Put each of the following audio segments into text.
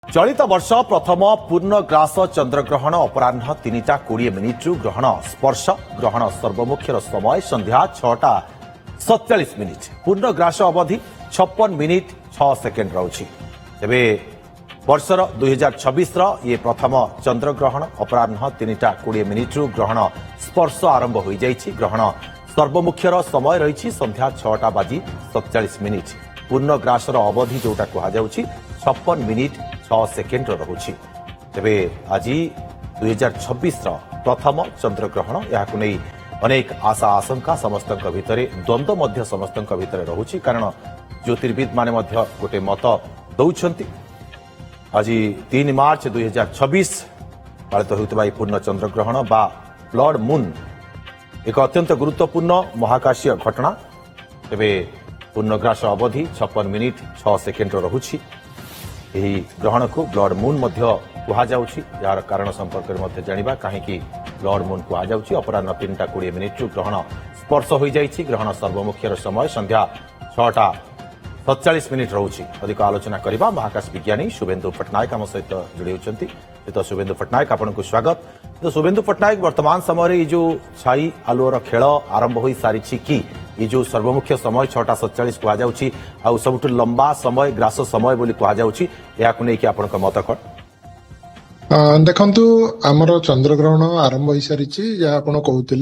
चलित वर्ष प्रथम पूर्णग्रास चंद्रग्रहण अपराह 3:20 मिनिट्रु ग्रहण स्पर्श ग्रहण सर्वमुख्यर समय संध्या 6:47 पूर्णग्रास अवधि 56 मिनिट 6 सेकेंड रहुछि। तेबे वर्षर 2026 ये प्रथम चंद्रग्रहण अपराह 3:20 मिनिट्रु ग्रहण स्पर्श आरंभ हो जाइछि। ग्रहण सर्वमुख्यर समय रही संध्या 6:47 पूर्णग्रासर अवधि जोटा कहुछि 56 मिनिट 6 सेकेंड रहुछि। तेबे आज 2026 प्रथम चंद्रग्रहण यहाकु नै अनेक आशा आशंका समस्त भितर द्वंद्व मध्य समस्त भितर रहुछि, कारण ज्योतिर्विद माने मध्य गोटे मत दौछंती। आज 3 मार्च 2026 पालित होउतबा पूर्ण चंद्रग्रहण बा ब्लड मून एक अत्यंत गुरुत्वपूर्ण महाकाशीय घटना। तेबे पूर्णग्रास अवधि 56 मिनिट 6 सेकेंड रहुछि। यही ग्रहण को ब्लड मून मध्य कुहाଯାଉଛି। यार कारण संपर्क में जानिबा कहीं ब्लड मून कुहाଯାଉଛି। अपराह 3:20 मिनिट्रु ग्रहण स्पर्श हो जाइछि। ग्रहण सर्वमुख्यर समय संध्या 6:47 रहुछि। अधिक आलोचना करबा महाकाश विज्ञानी शुभेन्दु पट्टनायक आम सहित जोड़ी होती। तो शुभेन्दु पट्टनायक आपको स्वागत। तो शुभेन्दु पट्टनायक वर्तमान समय ये जो छाई आलुअर खेल आरंभ हो सारी कि ये जो सर्वमुख्य समय 6:47 कहुछि आ सबुठ लंबा समय ग्रास समय बोली कहुछि, याकु नै कि आपनक मत कण? देखंतु आमर चंद्रग्रहण आरंभ हो सारी जहाँ आप कहते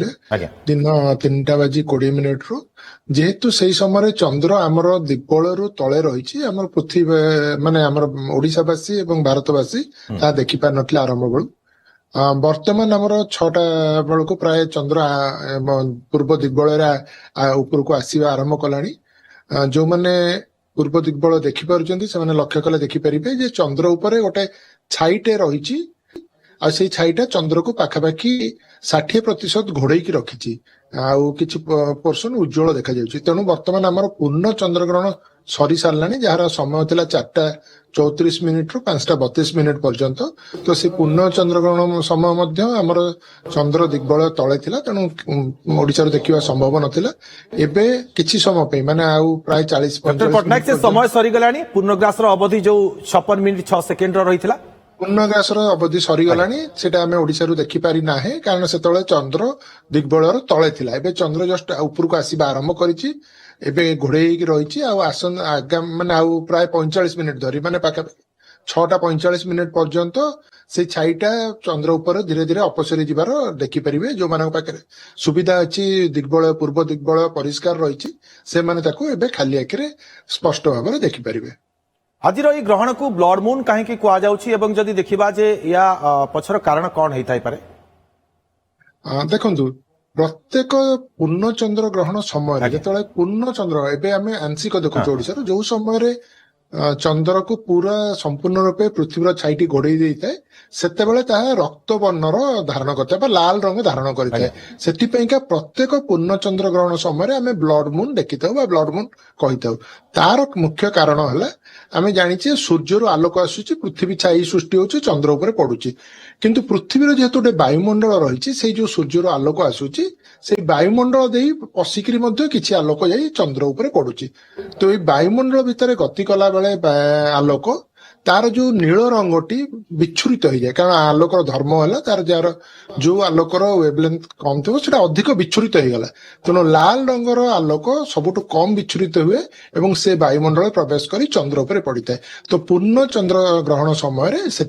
दिन 3:20 रु जेहेतु से समय चंद्र आमर दिग्बल तले रही आम पृथ्वी माने आमर ओडिशावासी एवं भारतवासी ता देखि पार नथिले आरंभ बेलू। वर्तमान आमर 6टा बेलू प्राय चंद्र पूर्व दिग्बल ऊपर को आसवा आरंभ कलानी। जो मैंने पूर्व दिग्बल देखिपार से लक्ष्य कले देखिपारे जे चंद्र उपर गोटे छाईटे रही छाईटा चंद्र को पाखापाखि 60% घोड़े रखी आउ किछि पोर्शन उज्जवल देखा जाउछि। तेणु वर्तमान आमर पूर्ण चंद्रग्रहण सरी सारानी जार समय थिला 4:34 मिनिट रु 5:32 मिनिट पर्यंत। तो से पूर्ण चंद्रग्रहण समय मध्य आमर चंद्र दिग्बल तले थिला, तेणु ओडिसा रो देखिबा संभव नथिला। एबे किछि समय पे माने आउ प्राय 40-45 से समय सरी गलानी। पूर्णग्रास अवधि जो 56 मिनिट 6 सेकेंड रहिथिला पूर्णग्रास अवधि सरीगलानी सेटा आमे ओडिसा रु देखि पारि नाही, कारण सेतळे चंद्र दिग्बलर तळे थिला। एबे चंद्र जस्ट ऊपर को आसीबा आरंभ करिछि। एबे घोड़ेई रही आसन आगाम माने आउ प्राय 45 मिनिट धरी माने पाखा 6:45 मिनिट पर्यंत से छाईटा चंद्र ऊपर धीरे धीरे अपसरी जिबार देखि परिबे। जो मानक पाखरे सुविधा अछि दिग्बल पूर्व दिग्बल परिष्कार रही से माने ताको एबे खाली आखिरे स्पष्ट भाबरे देखि परिबे। आज ये ग्रहण को ब्लड मून कहीं कहुछि एवं जदि देखिबा जे या पछर कारण कौन होइथाइ पारे? देखंतु प्रत्येक पूर्ण चंद्र ग्रहण समय जेतळे पूर्ण चंद्र एबे आमे आंशिक देखुछु ओडिसा जो समय चंद्र को पूरा संपूर्ण रूपे पृथ्वीर छाईटी घोड़े देइथाय सेतेबेले ताहा रक्त वर्णर धारण करथाय बा लाल रंग धारण करिथाय। सेतिपैका प्रत्येक पूर्ण चंद्र ग्रहण समय आमे ब्लड मून देखिथाउ बा ब्लड मून कहिथाउ। तार मुख्य कारण हला आमे जानिछे सूर्य आलोक आसुची पृथ्वी छाई सृष्टि होची चंद्र ऊपर पडुची, किंतु पृथ्वीर जेहेतु गोटे वायुमंडल रही से जो सूर्यर आलोक आसुची से वायुमंडल देई पसिकरी मध्य किछि आलोक जाई चंद्र ऊपर पडुची। तो ये वायुमंडल भितर गति कला बेले आलोक तार जो नील रंगटी विच्छुरित हो जाए, कारण आलोकर धर्म है तार जार जो आलोकर वेवलेंथ कम थो से अधिक विच्छुरित हो गला। तेणु लाल रंगर आलोक सबुठ कम विच्छुरित हुए एवं से वायुमंडल प्रवेश करी चंद्र उपर पड़ी थाए। तो पूर्ण चंद्र ग्रहण समय से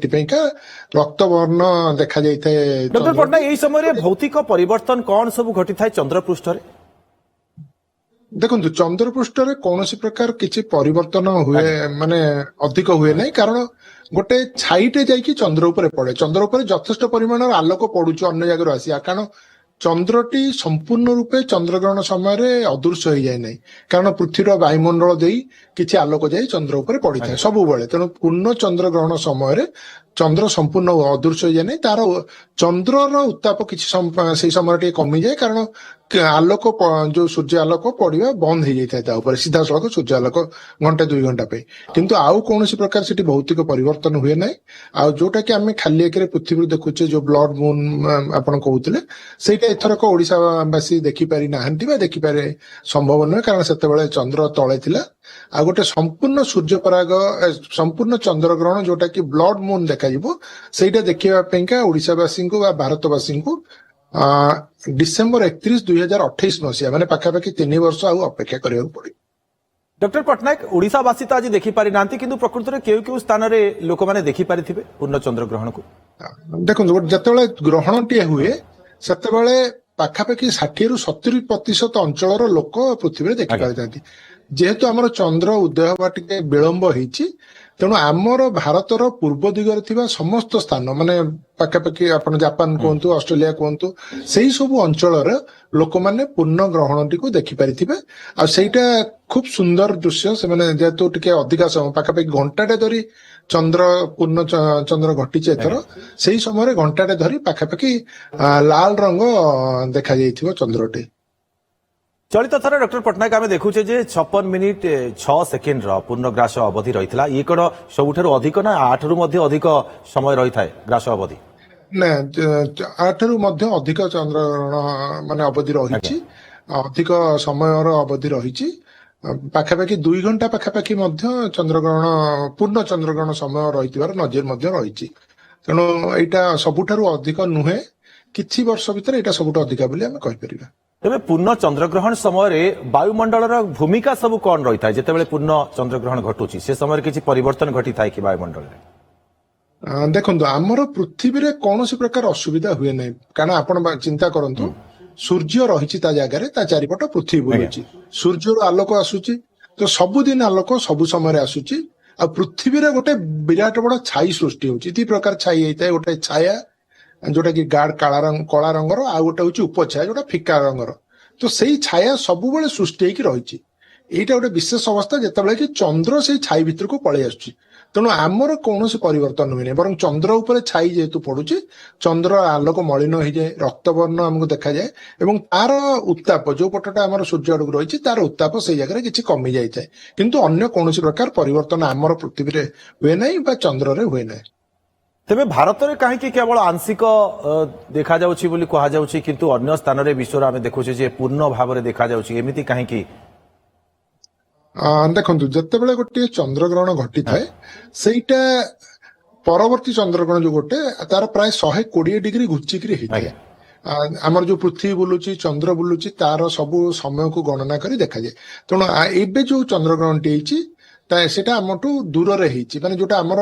रक्त वर्ण देखा जाए। डॉक्टर पट्टनायक यही समय भौतिक परिवर्तन कौन सब घटी थाए चंद्र पृष्ठ रे? देखंतु चंद्र पृष्ठ रे कौनसी प्रकार किछि परिवर्तन हुए माने अधिक हुए नहीं, कारण गोटे छाईटे जाइकी चंद्र ऊपर पड़े। चंद्र ऊपर यथेष्ट परिमाण आलोक पड़ुछ अन्य जगह आसिया, कारण चंद्रटी संपूर्ण रूपे चंद्रग्रहण समय अदृश्य हो जाए नहीं, कारण पृथ्वीर वायुमंडल देई किछि आलोक जाई चंद्र ऊपर पड़ी थाए सब बेले। तेणु पूर्ण चंद्रग्रहण समय चंद्र संपूर्ण अदृश्य हो जाए नहीं, तार चंद्रर उत्ताप किछि से समय कमी जाए, कारण आलोक जो सूर्य आलोक पड़ा बंद हो जाता है सीधा सड़क सूर्य आलोक घंटे 2 घंटा पे। किंतु आउ कौन प्रकार से भौतिक परिवर्तन हुए ना। आ जोटा कि आम खाली आगे पृथ्वी देखुचे जो ब्लड मून आप कहते से एथरक ओडिशावासी देखिपारि ना देखिपारे संभव नुहे, कारण से चंद्र तले थिला ଆଉ ଗୋଟେ ସମ୍ପୂର୍ଣ୍ଣ ସୂର୍ଯ୍ୟପରାଗ ସମ୍ପୂର୍ଣ୍ଣ ଚନ୍ଦ୍ରଗ୍ରହଣ ଯୋଉଟା କି ବ୍ଲଡ ମୁନ୍ ଦେଖାଯିବ ସେଇଟା ଦେଖିବା ପାଇଁକା ଓଡିଶାବାସୀଙ୍କୁ ବା ଭାରତବାସୀଙ୍କୁ ଡିସେମ୍ବର 31, 2028 ମାନେ ପାଖାପାଖି 3 ବର୍ଷ ଆଉ ଅପେକ୍ଷା କରିବାକୁ ପଡିବ। ଡକ୍ଟର ପଟ୍ଟନାୟକ ଓଡ଼ିଶାବାସୀ ତ ଆଜି ଦେଖିପାରି ନାହାନ୍ତି କିନ୍ତୁ ପ୍ରକୃତରେ କେଉଁ କେଉଁ ସ୍ଥାନରେ ଲୋକମାନେ ଦେଖିପାରିଥିବେ ପୂର୍ଣ୍ଣ ଚନ୍ଦ୍ରଗ୍ରହଣକୁ? ଦେଖନ୍ତୁ ଯେତେବେଳେ ଗ୍ରହଣଟିଏ ହୁଏ ସେତେବେଳେ ପାଖାପାଖି 60-70% ଅଞ୍ଚଳର ଲୋକ ପୃଥିବୀରେ ଦେଖିପାରିଥାନ୍ତି। ଯେହେତୁ ଆମର ଚନ୍ଦ୍ର ଉଦୟ ହେବା ଟିକେ ବିଳମ୍ବ ହେଇଛି ତେଣୁ ଆମର ଭାରତର ପୂର୍ବ ଦିଗରେ ଥିବା ସମସ୍ତ ସ୍ଥାନ ମାନେ ପାଖାପାଖି ଆପଣ ଜାପାନ କୁହନ୍ତୁ ଅଷ୍ଟ୍ରେଲିଆ କୁହନ୍ତୁ ସେଇ ସବୁ ଅଞ୍ଚଳର ଲୋକମାନେ ପୂର୍ଣ୍ଣ ଗ୍ରହଣଟିକୁ ଦେଖିପାରିଥିବେ। ଆଉ ସେଇଟା ଖୁବ ସୁନ୍ଦର ଦୃଶ୍ୟ। ସେମାନେ ଯେହେତୁ ଟିକେ ଅଧିକା ସମୟ ପାଖାପାଖି ଘଣ୍ଟାଟେ ଧରି ପୂର୍ଣ୍ଣ ଚନ୍ଦ୍ର ଘଟିଛି ଏଥର ସେଇ ସମୟରେ ଘଣ୍ଟାଟେ ଧରି ପାଖାପାଖି ଲାଲ ରଙ୍ଗ ଦେଖାଯାଇଥିବ ଚନ୍ଦ୍ରଟି। ଚଳିତ ଥର ଡକ୍ଟର ପଟ୍ଟନାୟକ ଆମେ ଦେଖୁଛେ ଯେ 56 ମିନିଟ୍ 6 ସେକେଣ୍ଡର ପୂର୍ଣ୍ଣ ଗ୍ରାସ ଅବଧି ରହିଥିଲା। ଇଏ କଣ ସବୁଠାରୁ ଅଧିକ ନା 8ରୁ ମଧ୍ୟ ଅଧିକ ସମୟ ରହିଥାଏ ଗ୍ରାସ ଅବଧି? ନା 8ରୁ ମଧ୍ୟ ଅଧିକ ଚନ୍ଦ୍ରଗ୍ରହଣ ମାନେ ଅବଧି ରହିଛି, ଅଧିକ ସମୟର ଅବଧି ରହିଛି। ପାଖାପାଖି 2 ଘଣ୍ଟା ପାଖାପାଖି ମଧ୍ୟ ପୂର୍ଣ୍ଣ ଚନ୍ଦ୍ରଗ୍ରହଣ ସମୟ ରହିଥିବାର ନଜିର ମଧ୍ୟ ରହିଛି। ତେଣୁ ଏଇଟା ସବୁଠାରୁ ଅଧିକ ନୁହେଁ, କିଛି ବର୍ଷ ଭିତରେ ଏଇଟା ସବୁଠୁ ଅଧିକା ବୋଲି ଆମେ କହିପାରିବା। ତେବେ ପୂର୍ଣ୍ଣ ଚନ୍ଦ୍ରଗ୍ରହଣ ସମୟରେ ବାୟୁମଣ୍ଡଳର ଭୂମିକା ସବୁ କଣ ରହିଥାଏ? ଯେତେବେଳେ ପୂର୍ଣ୍ଣ ଚନ୍ଦ୍ରଗ୍ରହଣ ଘଟୁଛି ସେ ସମୟରେ କିଛି ପରିବର୍ତ୍ତନ ଘଟିଥାଏ କି ବାୟୁମଣ୍ଡଳରେ? ଦେଖନ୍ତୁ ଆମର ପୃଥିବୀରେ କୌଣସି ପ୍ରକାର ଅସୁବିଧା ହୁଏ ନାହିଁ, କାରଣ ଆପଣ ଚିନ୍ତା କରନ୍ତୁ ସୂର୍ଯ୍ୟ ରହିଛି ତା ଜାଗାରେ, ତା ଚାରିପଟ ପୃଥିବୀ ବୁଲୁଛି, ସୂର୍ଯ୍ୟରୁ ଆଲୋକ ଆସୁଛି, ତ ସବୁଦିନ ଆଲୋକ ସବୁ ସମୟରେ ଆସୁଛି। ଆଉ ପୃଥିବୀରେ ଗୋଟେ ବିରାଟ ବଡ ଛାଇ ସୃଷ୍ଟି ହଉଛି। ଦି ପ୍ରକାର ଛାଇ ହେଇଥାଏ, ଗୋଟେ ଛାୟା ଯୋଉଟା କି ଗାଢ କଳା ରଙ୍ଗର, ଆଉ ଗୋଟେ ହଉଛି ଉପଛାୟା ଯୋଉଟା ଫିକା ରଙ୍ଗର। ତ ସେଇ ଛାୟା ସବୁବେଳେ ସୃଷ୍ଟି ହେଇକି ରହିଛି। ଏଇଟା ଗୋଟେ ବିଶେଷ ଅବସ୍ଥା ଯେତେବେଳେ କି ଚନ୍ଦ୍ର ସେଇ ଛାଇ ଭିତରକୁ ପଳେଇ ଆସୁଛି। ତେଣୁ ଆମର କୌଣସି ପରିବର୍ତ୍ତନ ହୁଏନି, ବରଂ ଚନ୍ଦ୍ର ଉପରେ ଛାଇ ଯେହେତୁ ପଡୁଛି ଚନ୍ଦ୍ର ଆଲୋକ ମଳିନ ହେଇଯାଏ, ରକ୍ତବର୍ଣ୍ଣ ଆମକୁ ଦେଖାଯାଏ ଏବଂ ତାର ଉତ୍ତାପ ଯୋଉ ପଟଟା ଆମର ସୂର୍ଯ୍ୟ ଆଡକୁ ରହିଛି ତାର ଉତ୍ତାପ ସେଇ ଜାଗାରେ କିଛି କମି ଯାଇଥାଏ। କିନ୍ତୁ ଅନ୍ୟ କୌଣସି ପ୍ରକାର ପରିବର୍ତ୍ତନ ଆମର ପୃଥିବୀରେ ହୁଏ ନାହିଁ ବା ଚନ୍ଦ୍ରରେ ହୁଏ ନାହିଁ। ତେବେ ଭାରତରେ କାହିଁକି କେବଳ ଆଂଶିକ ଦେଖାଯାଉଛି ବୋଲି କୁହାଯାଉଛି କିନ୍ତୁ ଅନ୍ୟ ସ୍ଥାନରେ ବିଶ୍ୱରେ ଆମେ ଦେଖୁଛେ ଯେ ପୂର୍ଣ୍ଣ ଭାବରେ ଦେଖାଯାଉଛି, ଏମିତି କାହିଁକି? ଦେଖନ୍ତୁ ଯେତେବେଳେ ଗୋଟିଏ ଚନ୍ଦ୍ରଗ୍ରହଣ ଘଟିଥାଏ ସେଇଟା ପରବର୍ତ୍ତୀ ଚନ୍ଦ୍ରଗ୍ରହଣ ଯୋଉ ଗୋଟେ ତାର ପ୍ରାୟ 120 ଡିଗ୍ରୀ ଘୁଞ୍ଚିକିରି ହେଇଥାଏ। ଆମର ଯୋଉ ପୃଥିବୀ ବୁଲୁଛି ଚନ୍ଦ୍ର ବୁଲୁଛି ତାର ସବୁ ସମୟକୁ ଗଣନା କରି ଦେଖାଯାଏ। ତେଣୁ ଏବେ ଯୋଉ ଚନ୍ଦ୍ରଗ୍ରହଣଟି ହେଇଛି ସେଟା ଆମଠୁ ଦୂରରେ ହେଇଛି, ମାନେ ଯୋଉଟା ଆମର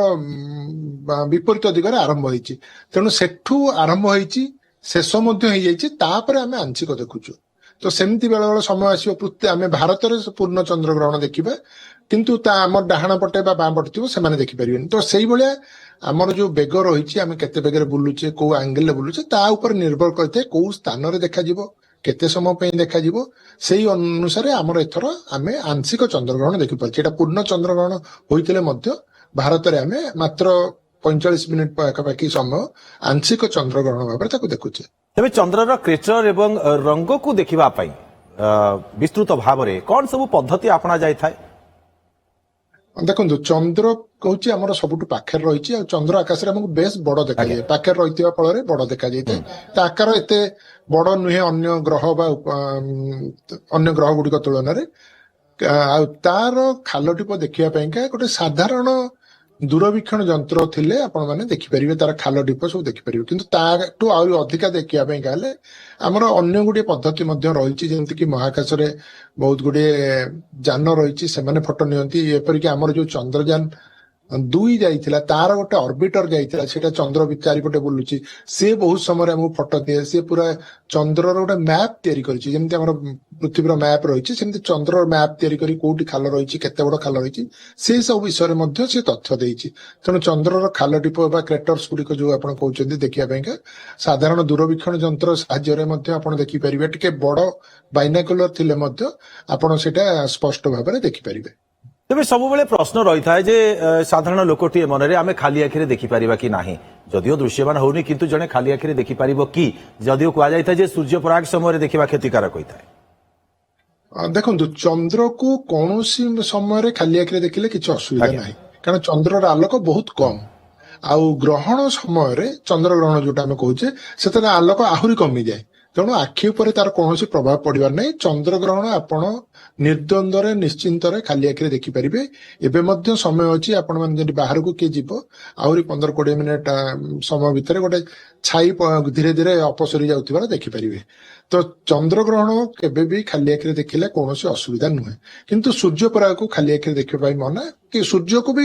ବିପରୀତ ଦିଗରେ ଆରମ୍ଭ ହେଇଛି। ତେଣୁ ସେଠୁ ଆରମ୍ଭ ହେଇଛି, ଶେଷ ମଧ୍ୟ ହେଇଯାଇଛି, ତାପରେ ଆମେ ଆଂଶିକ ଦେଖୁଛୁ। ତ ସେମିତି ବେଳେ ବେଳେ ସମୟ ଆସିବ ଆମେ ଭାରତରେ ପୂର୍ଣ୍ଣ ଚନ୍ଦ୍ରଗ୍ରହଣ ଦେଖିବା କିନ୍ତୁ ତା ଆମର ଡାହାଣ ପଟେ ବା ବାଁ ପଟେ ଥିବ ସେମାନେ ଦେଖିପାରିବେନି। ତ ସେଇଭଳିଆ ଆମର ଯୋଉ ବେଗ ରହିଛି, ଆମେ କେତେ ବେଗରେ ବୁଲୁଛେ, କୋଉ ଆଙ୍ଗେଲରେ ବୁଲୁଛେ ତା ଉପରେ ନିର୍ଭର କରିଥାଏ କୋଉ ସ୍ଥାନରେ ଦେଖାଯିବ, କେତେ ସମୟ ପାଇଁ ଦେଖାଯିବ। ସେଇ ଅନୁସାରେ ଆମର ଏଥର ଆମେ ଆଂଶିକ ଚନ୍ଦ୍ରଗ୍ରହଣ ଦେଖିପାରୁଛେ। ଏଇଟା ପୂର୍ଣ୍ଣ ଚନ୍ଦ୍ରଗ୍ରହଣ ହୋଇଥିଲେ ମଧ୍ୟ ଭାରତରେ ଆମେ ମାତ୍ର 45 ମିନିଟ୍ ପାଖାପାଖି ସମୟ ଆଂଶିକ ଚନ୍ଦ୍ରଗ୍ରହଣ ଭାବରେ ତାକୁ ଦେଖୁଛେ। ତେବେ ଚନ୍ଦ୍ରର କ୍ରେଚର ଏବଂ ରଙ୍ଗକୁ ଦେଖିବା ପାଇଁ ବିସ୍ତୃତ ଭାବରେ କଣ ସବୁ ପଦ୍ଧତି ଆପଣା ଯାଇଥାଏ? ଦେଖନ୍ତୁ ଚନ୍ଦ୍ର ହଉଛି ଆମର ସବୁଠୁ ପାଖରେ ରହିଛି, ଆଉ ଚନ୍ଦ୍ର ଆକାଶରେ ଆମକୁ ବେଶ ବଡ ଦେଖାଯାଏ। ପାଖରେ ରହିଥିବା ଫଳରେ ବଡ ଦେଖାଯାଇଥାଏ। ତା ଆକାର ଏତେ ବଡ ନୁହେଁ ଅନ୍ୟ ଗ୍ରହ ବା ଅନ୍ୟ ଗ୍ରହ ଗୁଡିକ ତୁଳନାରେ। ଆଉ ତାର ଖାଲଟିପ ଦେଖିବା ପାଇଁକା ଗୋଟେ ସାଧାରଣ ଦୂରବୀକ୍ଷଣ ଯନ୍ତ୍ର ଥିଲେ ଆପଣ ମାନେ ଦେଖିପାରିବେ, ତାର ଖାଲ ଢିପ ସବୁ ଦେଖିପାରିବେ। କିନ୍ତୁ ତାଠୁ ଆହୁରି ଅଧିକା ଦେଖିବା ପାଇଁ ହେଲେ ଆମର ଅନ୍ୟ ଗୁଡିଏ ପଦ୍ଧତି ମଧ୍ୟ ରହିଛି, ଯେମିତି କି ମହାକାଶରେ ବହୁତ ଗୁଡିଏ ଯାନ ରହିଛି, ସେମାନେ ଫଟୋ ନିଅନ୍ତି। ଏପରିକି ଆମର ଯୋଉ ଚନ୍ଦ୍ରଯାନ 2 ଯାଇଥିଲା ତାର ଗୋଟେ ଅର୍ବିଟର ଯାଇଥିଲା, ସେଇଟା ଚନ୍ଦ୍ର ଚାରିପଟେ ବୁଲୁଛି, ସିଏ ବହୁତ ସମୟରେ ଆମକୁ ଫଟୋ ଦିଏ। ସିଏ ପୁରା ଚନ୍ଦ୍ରର ଗୋଟେ ମ୍ୟାପ ତିଆରି କରିଛି, ଯେମିତି ଆମର ପୃଥିବୀର ମ୍ୟାପ ରହିଛି ସେମିତି ଚନ୍ଦ୍ରର ମ୍ୟାପ ତିଆରି କରି କୋଉଠି ଖାଲ ରହିଛି, କେତେ ବଡ ଖାଲ ରହିଛି ସେଇ ସବୁ ବିଷୟରେ ମଧ୍ୟ ସେ ତଥ୍ୟ ଦେଇଛି। ତେଣୁ ଚନ୍ଦ୍ରର ଖାଲ ଢିପ ବା କ୍ରେଟର୍ସ ଗୁଡିକ ଯୋଉ ଆପଣ କହୁଛନ୍ତି ଦେଖିବା ପାଇଁକା ସାଧାରଣ ଦୂରବୀକ୍ଷଣ ଯନ୍ତ୍ର ସାହାଯ୍ୟରେ ମଧ୍ୟ ଆପଣ ଦେଖିପାରିବେ। ଟିକେ ବଡ ବାଇନାକୁଲର ଥିଲେ ମଧ୍ୟ ଆପଣ ସେଇଟା ସ୍ପଷ୍ଟ ଭାବରେ ଦେଖିପାରିବେ। ତେବେ ସବୁବେଳେ ପ୍ରଶ୍ନ ରହିଥାଏ ଯେ ସାଧାରଣ ଲୋକଟିଏ ମନରେ ଆମେ ଖାଲି ଆଖିରେ ଦେଖିପାରିବା କି ନାହିଁ? ଯଦିଓ ଦୃଶ୍ୟମାନ ହଉନି କିନ୍ତୁ ଜଣେ ଖାଲି ଆଖିରେ ଦେଖିପାରିବ କି? ଯଦିଓ କୁହାଯାଇଥାଏ ଯେ ସୂର୍ଯ୍ୟପରାଗ ସମୟରେ ଦେଖିବା କ୍ଷତିକାରକ ହୋଇଥାଏ। ଦେଖନ୍ତୁ ଚନ୍ଦ୍ରକୁ କୌଣସି ସମୟରେ ଖାଲି ଆଖିରେ ଦେଖିଲେ କିଛି ଅସୁବିଧା ନାହିଁ, କାରଣ ଚନ୍ଦ୍ରର ଆଲୋକ ବହୁତ କମ। ଆଉ ଗ୍ରହଣ ସମୟରେ ଚନ୍ଦ୍ରଗ୍ରହଣ ଯୋଉଟା ଆମେ କହୁଛେ ସେଥିରେ ଆଲୋକ ଆହୁରି କମିଯାଏ। ତ ତେଣୁ ଆଖି ଉପରେ ତାର କୌଣସି ପ୍ରଭାବ ପଡିବାର ନାହିଁ। ଚନ୍ଦ୍ରଗ୍ରହଣ ଆପଣ ନିର୍ଦ୍ୱନ୍ଦରେ ନିଶ୍ଚିନ୍ତରେ ଖାଲି ଆଖିରେ ଦେଖିପାରିବେ। ଏବେ ମଧ୍ୟ ସମୟ ଅଛି, ଆପଣ ମାନେ ଯଦି ବାହାରକୁ କିଏ ଯିବ ଆହୁରି 15-20 ମିନିଟ ସମୟ ଭିତରେ ଗୋଟେ ଛାଇ ଧୀରେ ଧୀରେ ଅପସରି ଯାଉଥିବାର ଦେଖିପାରିବେ। ତ ଚନ୍ଦ୍ରଗ୍ରହଣ କେବେ ବି ଖାଲି ଆଖିରେ ଦେଖିଲେ କୌଣସି ଅସୁବିଧା ନୁହେଁ, କିନ୍ତୁ ସୂର୍ଯ୍ୟପରାଗକୁ ଖାଲି ଆଖିରେ ଦେଖିବା ପାଇଁ ମନା, କି ସୂର୍ଯ୍ୟକୁ ବି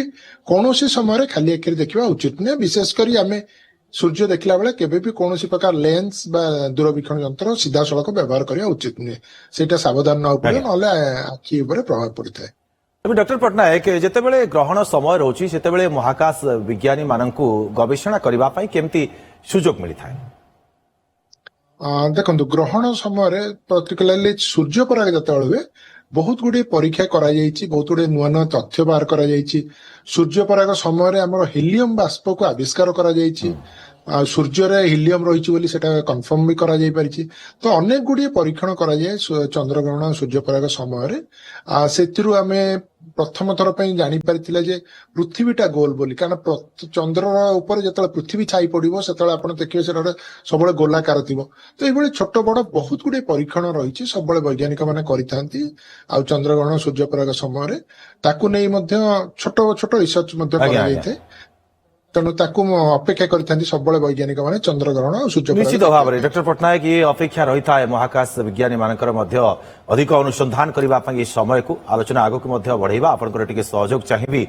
କୌଣସି ସମୟରେ ଖାଲି ଆଖିରେ ଦେଖିବା ଉଚିତ ନୁହେଁ। ବିଶେଷ କରି ଆମେ ସୂର୍ଯ୍ୟ ଦେଖିଲା ବେଳେ କେବେ ବି କୌଣସି ପ୍ରକାର ଲେନ୍ସ ବା ଦୂରବୀକ୍ଷଣ ଯନ୍ତ୍ର ସିଧାସଳଖ ବ୍ୟବହାର କରିବା ଉଚିତ ନୁହେଁ। ସେଇଟା ସାବଧାନ ନେବାକୁ ପଡିବ, ଆଜ୍ଞା। ନହେଲେ ଆଖି ଉପରେ ପ୍ରଭାବ ପଡିଥାଏ। ତେବେ ଡକ୍ଟର ପଟ୍ଟନାୟକ, ଯେତେବେଳେ ଗ୍ରହଣ ସମୟ ରହୁଛି ସେତେବେଳେ ମହାକାଶ ବିଜ୍ଞାନୀ ମାନଙ୍କୁ ଗବେଷଣା କରିବା ପାଇଁ କେମିତି ସୁଯୋଗ ମିଳିଥାଏ? ଦେଖନ୍ତୁ, ଗ୍ରହଣ ସମୟରେ ପର୍ଟିକୁଲାରଲି ସୂର୍ଯ୍ୟପରାଗ ଯେତେବେଳେ ହୁଏ ବହୁତ ଗୁଡିଏ ପରୀକ୍ଷା କରାଯାଇଛି, ବହୁତ ଗୁଡିଏ ନୂଆ ନୂଆ ତଥ୍ୟ ବାହାର କରାଯାଇଛି। ସୂର୍ଯ୍ୟପରାଗ ସମୟରେ ଆମର ହିଲିୟମ ବାଷ୍ପକୁ ଆବିଷ୍କାର କରାଯାଇଛି। ଆଉ ସୂର୍ଯ୍ୟରେ ହିଲିୟମ ରହିଛି ବୋଲି ସେଟା କନଫର୍ମ ବି କରାଯାଇ ପାରିଛି। ତ ଅନେକ ଗୁଡିଏ ପରୀକ୍ଷଣ କରାଯାଏ ଚନ୍ଦ୍ରଗ୍ରହଣ ସୂର୍ଯ୍ୟପରାଗ ସମୟରେ। ସେଥିରୁ ଆମେ ପ୍ରଥମ ଥର ପାଇଁ ଜାଣିପାରିଥିଲେ ଯେ ପୃଥିବୀଟା ଗୋଲ ବୋଲି, କାରଣ ଚନ୍ଦ୍ର ଉପରେ ଯେତେବେଳେ ପୃଥିବୀ ଛାଇ ପଡିବ ସେତେବେଳେ ଆପଣ ଦେଖିବେ ସେଟା ଗୋଟେ ସବୁବେଳେ ଗୋଲାକାର ଥିବ। ତ ଏଇଭଳି ଛୋଟ ବଡ ବହୁତ ଗୁଡିଏ ପରୀକ୍ଷଣ ରହିଛି, ସବୁବେଳେ ବୈଜ୍ଞାନିକ ମାନେ କରିଥାନ୍ତି। ଆଉ ଚନ୍ଦ୍ରଗ୍ରହଣ ସୂର୍ଯ୍ୟପରାଗ ସମୟରେ ତାକୁ ନେଇ ମଧ୍ୟ ଛୋଟ ଛୋଟ ରିସର୍ଚ୍ଚ ମଧ୍ୟ ଆଜ୍ଞା ଆଜ୍ଞା। କରାଯାଇଥାଏ। ତେଣୁ ତାକୁ ଅପେକ୍ଷା କରିଥାନ୍ତି ସବୁବେଳେ ବୈଜ୍ଞାନିକ ମାନେ ଚନ୍ଦ୍ରଗ୍ରହଣ ଆଉ ସୂର୍ଯ୍ୟପରାଗ ନିଶ୍ଚିତ ଦେଖିବା ଭାବରେ ପାଇଁ। ଡକ୍ଟର ପଟ୍ଟନାୟକ, ଇଏ ଅପେକ୍ଷା ରହିଥାଏ ମହାକାଶ ବିଜ୍ଞାନୀ ମାନଙ୍କର ମଧ୍ୟ ଅଧିକ ଅନୁସନ୍ଧାନ କରିବା ପାଇଁ। ଏହି ସମୟକୁ ଆଲୋଚନା ଆଗକୁ ମଧ୍ୟ ବଢେଇବା, ଆପଣଙ୍କର ଟିକେ ସହଯୋଗ ଚାହିଁବି।